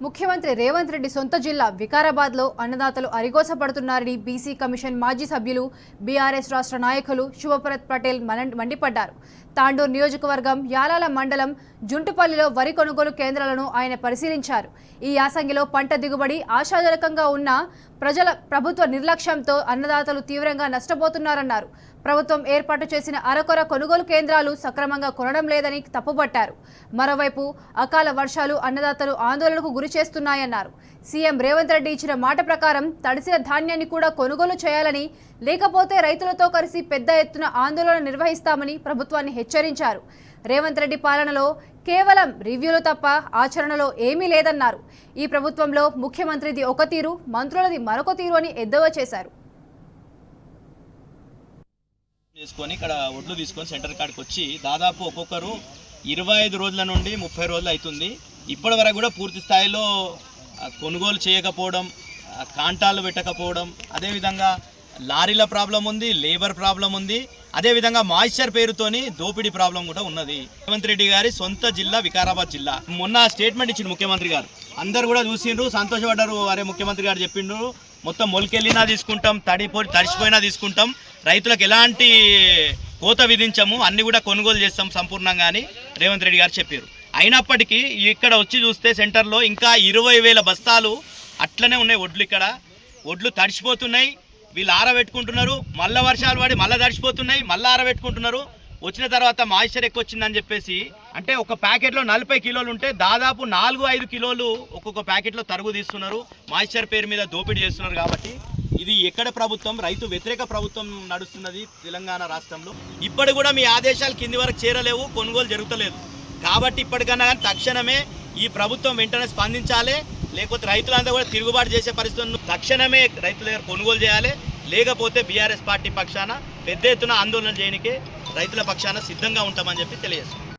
ముఖ్యమంత్రి రేవంత్ రెడ్డి సొంత జిల్లా వికారాబాద్లో అన్నదాతలు అరిగోసపడుతున్నారని బీసీ కమిషన్ మాజీ సభ్యులు బీఆర్ఎస్ రాష్ట్ర నాయకులు శుభభరత్ పటేల్ మండిపడ్డారు. తాండూరు నియోజకవర్గం యాలాల మండలం జుంటుపల్లిలో వరి కొనుగోలు కేంద్రాలను ఆయన పరిశీలించారు. ఈ యాసంగిలో పంట దిగుబడి ఆశాజనకంగా ఉన్న ప్రభుత్వ నిర్లక్ష్యంతో అన్నదాతలు తీవ్రంగా నష్టపోతున్నారన్నారు. ప్రభుత్వం ఏర్పాటు చేసిన అరకొర కొనుగోలు కేంద్రాలు సక్రమంగా కొనడం లేదని తప్పుబట్టారు. మరోవైపు అకాల వర్షాలు అన్నదాతలు ఆందోళనకు గురి చేస్తున్నాయన్నారు. సీఎం రేవంత్ రెడ్డి ఇచ్చిన మాట ప్రకారం తడిసిన ధాన్యాన్ని కూడా కొనుగోలు చేయాలని, లేకపోతే రైతులతో కలిసి పెద్ద ఎత్తున ఆందోళన నిర్వహిస్తామని ప్రభుత్వాన్ని హెచ్చరించారు. రేవంత్ రెడ్డి పాలనలో కేవలం రివ్యూలు తప్ప ఆచరణలో ఏమీ లేదన్నారు. ఈ ప్రభుత్వంలో ముఖ్యమంత్రిది ఒక తీరు, మంత్రులది మరొక తీరు అని ఎద్దేవా చేశారు. ఇక్కడ ఒడ్లు తీసుకొని సెంటర్ కాడికి వచ్చి దాదాపు ఒక్కొక్కరు 25 రోజుల నుండి 30 రోజులు అవుతుంది. ఇప్పటి వరకు కూడా పూర్తి స్థాయిలో కొనుగోలు చేయకపోవడం, కాంటాలు పెట్టకపోవడం, అదేవిధంగా లారీల ప్రాబ్లం ఉంది, లేబర్ ప్రాబ్లం ఉంది, అదేవిధంగా మాయిశ్చర్ పేరుతోని దోపిడీ ప్రాబ్లం కూడా ఉన్నది. రేవంత్ రెడ్డి గారి సొంత జిల్లా వికారాబాద్ జిల్లా. మొన్న స్టేట్మెంట్ ఇచ్చిండు ముఖ్యమంత్రి గారు, అందరు కూడా చూసిండ్రు, సంతోషపడ్డారు. అరే ముఖ్యమంత్రి గారు చెప్పిండ్రు, మొత్తం మొలికెళ్ళినా తీసుకుంటాం, తడిసిపోయినా తీసుకుంటాం, రైతులకు ఎలాంటి కోత విధించము, అన్ని కూడా కొనుగోలు చేస్తాం సంపూర్ణంగా అని రేవంత్ రెడ్డి గారు చెప్పారు. అయినప్పటికీ ఇక్కడ వచ్చి చూస్తే సెంటర్లో ఇంకా 20,000 బస్తాలు అట్లనే ఉన్నాయి. ఒడ్లు తడిసిపోతున్నాయి. వీళ్ళు ఆరబెట్టుకుంటున్నారు, మళ్ళీ వర్షాలు పడి మళ్ళీ తడిసిపోతున్నాయి, మళ్ళీ ఆరబెట్టుకుంటున్నారు. వచ్చిన తర్వాత మాయిశ్చర్ ఎక్కువ వచ్చిందని చెప్పేసి, అంటే ఒక ప్యాకెట్లో 40 కిలోలు ఉంటే దాదాపు 4-5 కిలోలు ఒక్కొక్క ప్యాకెట్లో తరుగు తీస్తున్నారు. మాయిశ్చర్ పేరు మీద దోపిడీ చేస్తున్నారు. కాబట్టి ఇది ఎక్కడ ప్రభుత్వం? రైతు వ్యతిరేక ప్రభుత్వం నడుస్తున్నది తెలంగాణ రాష్ట్రంలో. ఇప్పటి కూడా మీ ఆదేశాలు కింది వరకు చేరలేవు, కొనుగోలు జరుగుతలేదు. కాబట్టి ఇప్పటికన్నా కానీ తక్షణమే ఈ ప్రభుత్వం వెంటనే స్పందించాలి, లేకపోతే రైతులంతా కూడా తిరుగుబాటు చేసే పరిస్థితులను తక్షణమే రైతుల దగ్గర కొనుగోలు చేయాలి. లేకపోతే బీఆర్ఎస్ పార్టీ పక్షాన పెద్ద ఎత్తున ఆందోళన చేయడానికి రైతుల పక్షాన సిద్ధంగా ఉంటామని చెప్పి తెలియజేస్తున్నాం.